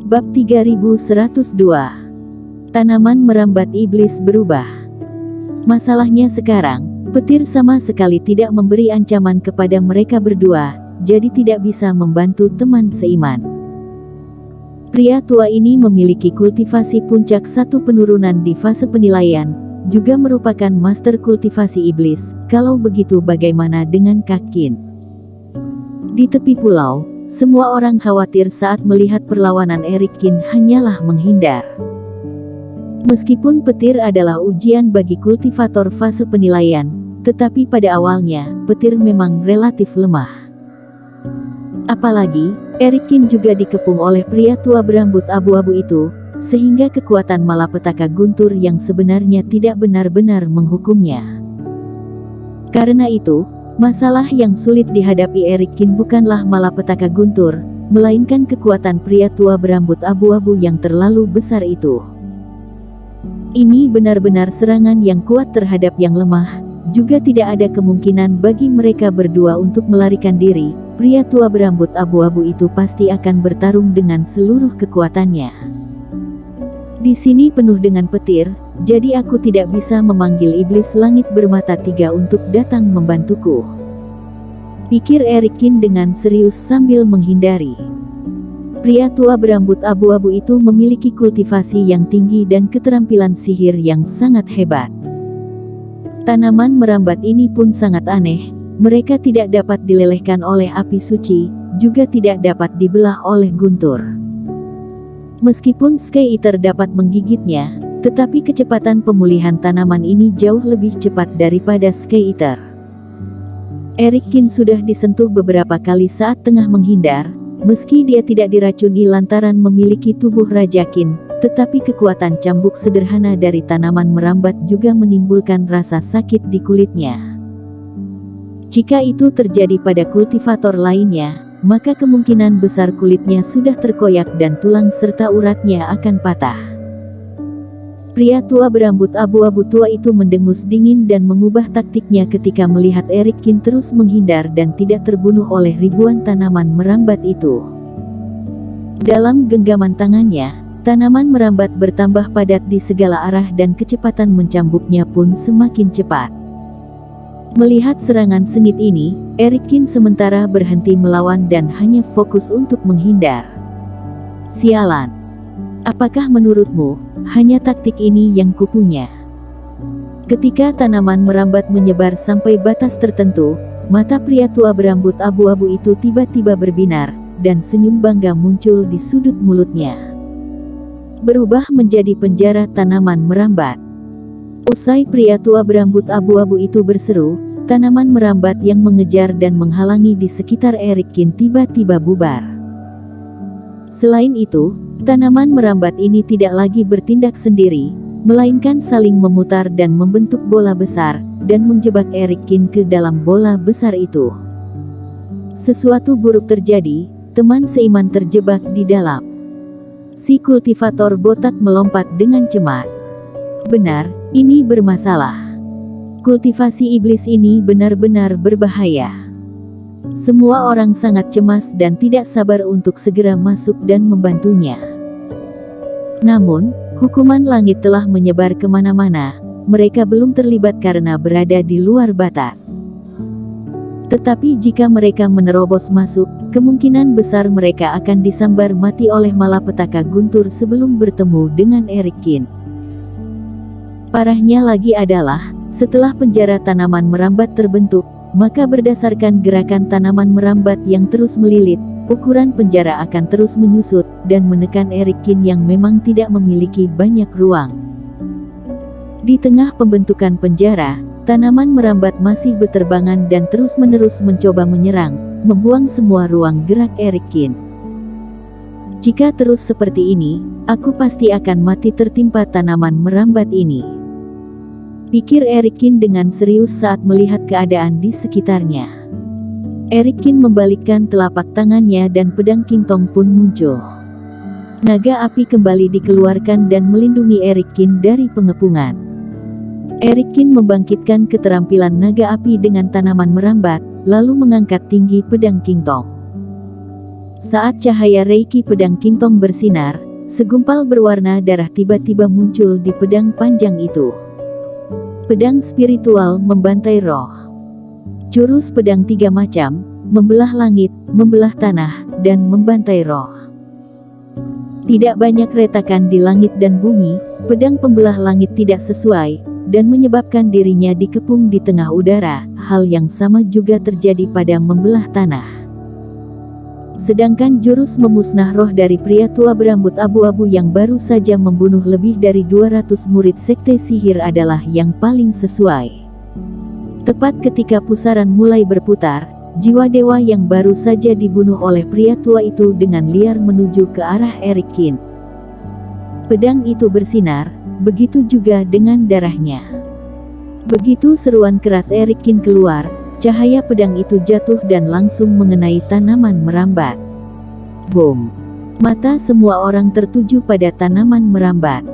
Bab 3102. Tanaman merambat iblis berubah. Masalahnya sekarang, petir sama sekali tidak memberi ancaman kepada mereka berdua, jadi tidak bisa membantu teman seiman. Pria tua ini memiliki kultivasi puncak 1 penurunan di fase penilaian, juga merupakan master kultivasi iblis. Kalau begitu bagaimana dengan Kakin? Di tepi pulau, semua orang khawatir saat melihat perlawanan Erikin hanyalah menghindar. Meskipun petir adalah ujian bagi kultivator fase penilaian, tetapi pada awalnya, petir memang relatif lemah. Apalagi, Erikin juga dikepung oleh pria tua berambut abu-abu itu, sehingga kekuatan malapetaka guntur yang sebenarnya tidak benar-benar menghukumnya. Karena itu, masalah yang sulit dihadapi Erikin bukanlah malapetaka guntur, melainkan kekuatan pria tua berambut abu-abu yang terlalu besar itu. Ini benar-benar serangan yang kuat terhadap yang lemah. Juga tidak ada kemungkinan bagi mereka berdua untuk melarikan diri. Pria tua berambut abu-abu itu pasti akan bertarung dengan seluruh kekuatannya. Di sini penuh dengan petir, jadi aku tidak bisa memanggil iblis langit bermata 3 untuk datang membantuku, pikir Erikin dengan serius sambil menghindari. Pria tua berambut abu-abu itu memiliki kultivasi yang tinggi dan keterampilan sihir yang sangat hebat. Tanaman merambat ini pun sangat aneh, mereka tidak dapat dilelehkan oleh api suci, juga tidak dapat dibelah oleh guntur. Meskipun Sky Eater dapat menggigitnya, tetapi kecepatan pemulihan tanaman ini jauh lebih cepat daripada Sky Eater. Erikin sudah disentuh beberapa kali saat tengah menghindar, meski dia tidak diracuni lantaran memiliki tubuh rajakin, tetapi kekuatan cambuk sederhana dari tanaman merambat juga menimbulkan rasa sakit di kulitnya. Jika itu terjadi pada kultivator lainnya, maka kemungkinan besar kulitnya sudah terkoyak dan tulang serta uratnya akan patah. Pria tua berambut abu-abu tua itu mendengus dingin dan mengubah taktiknya ketika melihat Erikin terus menghindar dan tidak terbunuh oleh ribuan tanaman merambat itu. Dalam genggaman tangannya, tanaman merambat bertambah padat di segala arah dan kecepatan mencambuknya pun semakin cepat. Melihat serangan sengit ini, Erikin sementara berhenti melawan dan hanya fokus untuk menghindar. Sialan. Apakah menurutmu, hanya taktik ini yang kupunya? Ketika tanaman merambat menyebar sampai batas tertentu, mata pria tua berambut abu-abu itu tiba-tiba berbinar, dan senyum bangga muncul di sudut mulutnya. Berubah menjadi penjara tanaman merambat. Usai pria tua berambut abu-abu itu berseru, tanaman merambat yang mengejar dan menghalangi di sekitar Erikin tiba-tiba bubar. Selain itu, tanaman merambat ini tidak lagi bertindak sendiri, melainkan saling memutar dan membentuk bola besar, dan menjebak Erikin ke dalam bola besar itu. Sesuatu buruk terjadi, teman seiman terjebak di dalam. Si kultivator botak melompat dengan cemas. Benar, ini bermasalah. Kultivasi iblis ini benar-benar berbahaya. Semua orang sangat cemas dan tidak sabar untuk segera masuk dan membantunya. Namun, hukuman langit telah menyebar kemana-mana, mereka belum terlibat karena berada di luar batas. Tetapi jika mereka menerobos masuk, kemungkinan besar mereka akan disambar mati oleh malapetaka guntur sebelum bertemu dengan Erikin. Parahnya lagi adalah, setelah penjara tanaman merambat terbentuk, maka berdasarkan gerakan tanaman merambat yang terus melilit, ukuran penjara akan terus menyusut, dan menekan Erikin yang memang tidak memiliki banyak ruang. Di tengah pembentukan penjara, tanaman merambat masih beterbangan dan terus-menerus mencoba menyerang, membuang semua ruang gerak Erikin. Jika terus seperti ini, aku pasti akan mati tertimpa tanaman merambat ini, pikir Erikin dengan serius saat melihat keadaan di sekitarnya. Erikin membalikkan telapak tangannya dan pedang Kingtong pun muncul. Naga api kembali dikeluarkan dan melindungi Erikin dari pengepungan. Erikin membangkitkan keterampilan naga api dengan tanaman merambat, lalu mengangkat tinggi pedang Kingtong. Saat cahaya Reiki pedang Kintong bersinar, segumpal berwarna darah tiba-tiba muncul di pedang panjang itu. Pedang spiritual membantai roh. Jurus pedang 3 macam, membelah langit, membelah tanah, dan membantai roh. Tidak banyak retakan di langit dan bumi, pedang pembelah langit tidak sesuai, dan menyebabkan dirinya dikepung di tengah udara. Hal yang sama juga terjadi pada membelah tanah. Sedangkan jurus memusnah roh dari pria tua berambut abu-abu yang baru saja membunuh lebih dari 200 murid sekte sihir adalah yang paling sesuai. Tepat ketika pusaran mulai berputar, jiwa dewa yang baru saja dibunuh oleh pria tua itu dengan liar menuju ke arah Erik Kin. Pedang itu bersinar, begitu juga dengan darahnya. Begitu seruan keras Erik Kin keluar, cahaya pedang itu jatuh dan langsung mengenai tanaman merambat. Boom! Mata semua orang tertuju pada tanaman merambat.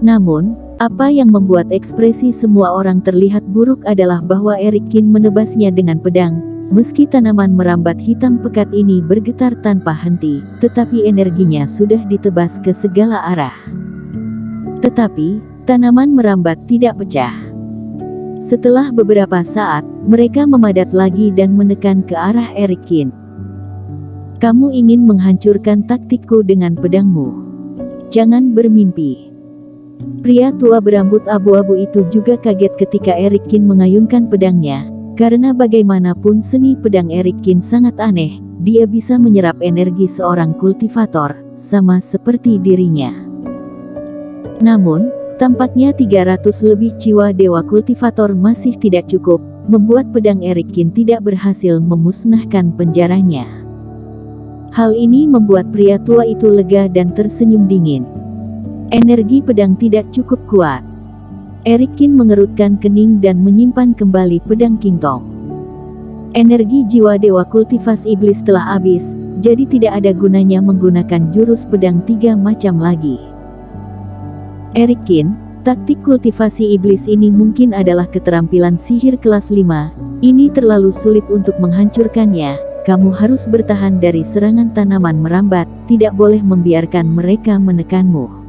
Namun, apa yang membuat ekspresi semua orang terlihat buruk adalah bahwa Erik Kin menebasnya dengan pedang. Meski tanaman merambat hitam pekat ini bergetar tanpa henti, tetapi energinya sudah ditebas ke segala arah. Tetapi, tanaman merambat tidak pecah. Setelah beberapa saat, mereka memadat lagi dan menekan ke arah Erik Kin. Kamu ingin menghancurkan taktikku dengan pedangmu. Jangan bermimpi. Pria tua berambut abu-abu itu juga kaget ketika Erik Kin mengayunkan pedangnya, karena bagaimanapun seni pedang Erik Kin sangat aneh, dia bisa menyerap energi seorang kultivator, sama seperti dirinya. Namun, tampaknya 300 lebih jiwa dewa kultivator masih tidak cukup, membuat pedang Erik Kin tidak berhasil memusnahkan penjaranya. Hal ini membuat pria tua itu lega dan tersenyum dingin. Energi pedang tidak cukup kuat. Erik Kin mengerutkan kening dan menyimpan kembali pedang Kintong. Energi jiwa dewa kultivasi iblis telah habis, jadi tidak ada gunanya menggunakan jurus pedang 3 macam lagi. Erik Kin, taktik kultivasi iblis ini mungkin adalah keterampilan sihir kelas 5, ini terlalu sulit untuk menghancurkannya, kamu harus bertahan dari serangan tanaman merambat, tidak boleh membiarkan mereka menekanmu.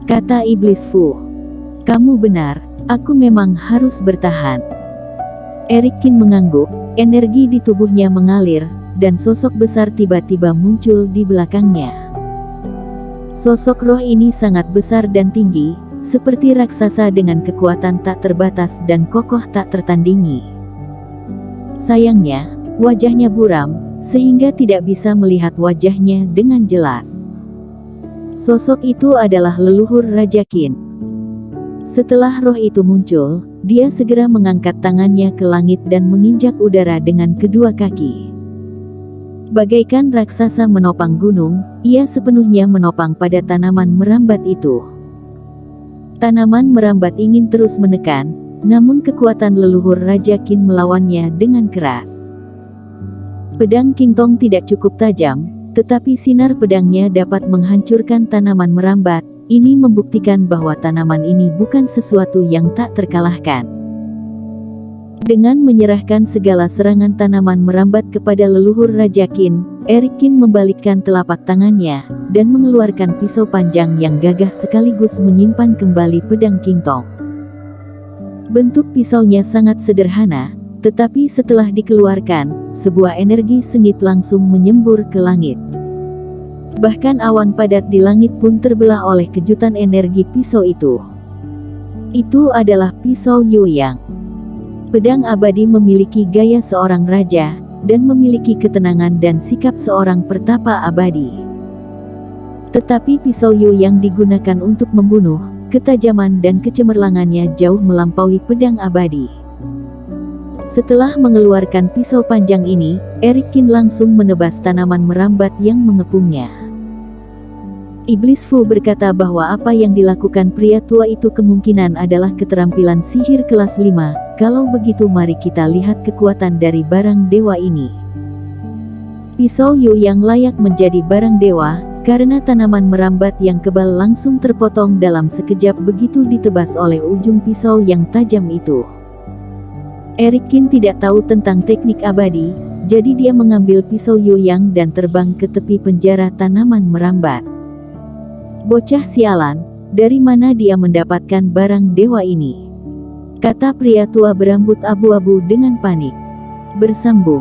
Kata iblis Fu. Kamu benar, aku memang harus bertahan. Erik Kin mengangguk, energi di tubuhnya mengalir, dan sosok besar tiba-tiba muncul di belakangnya. Sosok roh ini sangat besar dan tinggi, seperti raksasa dengan kekuatan tak terbatas dan kokoh tak tertandingi. Sayangnya, wajahnya buram, sehingga tidak bisa melihat wajahnya dengan jelas. Sosok itu adalah leluhur Raja Qin. Setelah roh itu muncul, dia segera mengangkat tangannya ke langit dan menginjak udara dengan kedua kaki. Bagaikan raksasa menopang gunung, ia sepenuhnya menopang pada tanaman merambat itu. Tanaman merambat ingin terus menekan, namun kekuatan leluhur Raja Qin melawannya dengan keras. Pedang Kintong tidak cukup tajam, tetapi sinar pedangnya dapat menghancurkan tanaman merambat. Ini membuktikan bahwa tanaman ini bukan sesuatu yang tak terkalahkan. Dengan menyerahkan segala serangan tanaman merambat kepada leluhur Raja Qin, Erik Qin membalikkan telapak tangannya, dan mengeluarkan pisau panjang yang gagah sekaligus menyimpan kembali pedang Kintong. Bentuk pisaunya sangat sederhana, tetapi setelah dikeluarkan, sebuah energi sengit langsung menyembur ke langit. Bahkan awan padat di langit pun terbelah oleh kejutan energi pisau itu. Itu adalah pisau Yueyang. Pedang abadi memiliki gaya seorang raja, dan memiliki ketenangan dan sikap seorang pertapa abadi. Tetapi pisau Yueyang digunakan untuk membunuh, ketajaman dan kecemerlangannya jauh melampaui pedang abadi. Setelah mengeluarkan pisau panjang ini, Erik Qin langsung menebas tanaman merambat yang mengepungnya. Iblis Fu berkata bahwa apa yang dilakukan pria tua itu kemungkinan adalah keterampilan sihir kelas 5, kalau begitu mari kita lihat kekuatan dari barang dewa ini. Pisau Yueyang layak menjadi barang dewa, karena tanaman merambat yang kebal langsung terpotong dalam sekejap begitu ditebas oleh ujung pisau yang tajam itu. Erik Qin tidak tahu tentang teknik abadi, Jadi dia mengambil pisau Yoyang dan terbang ke tepi penjara tanaman merambat. Bocah sialan, dari mana dia mendapatkan barang dewa ini? Kata pria tua berambut abu-abu dengan panik. Bersambung.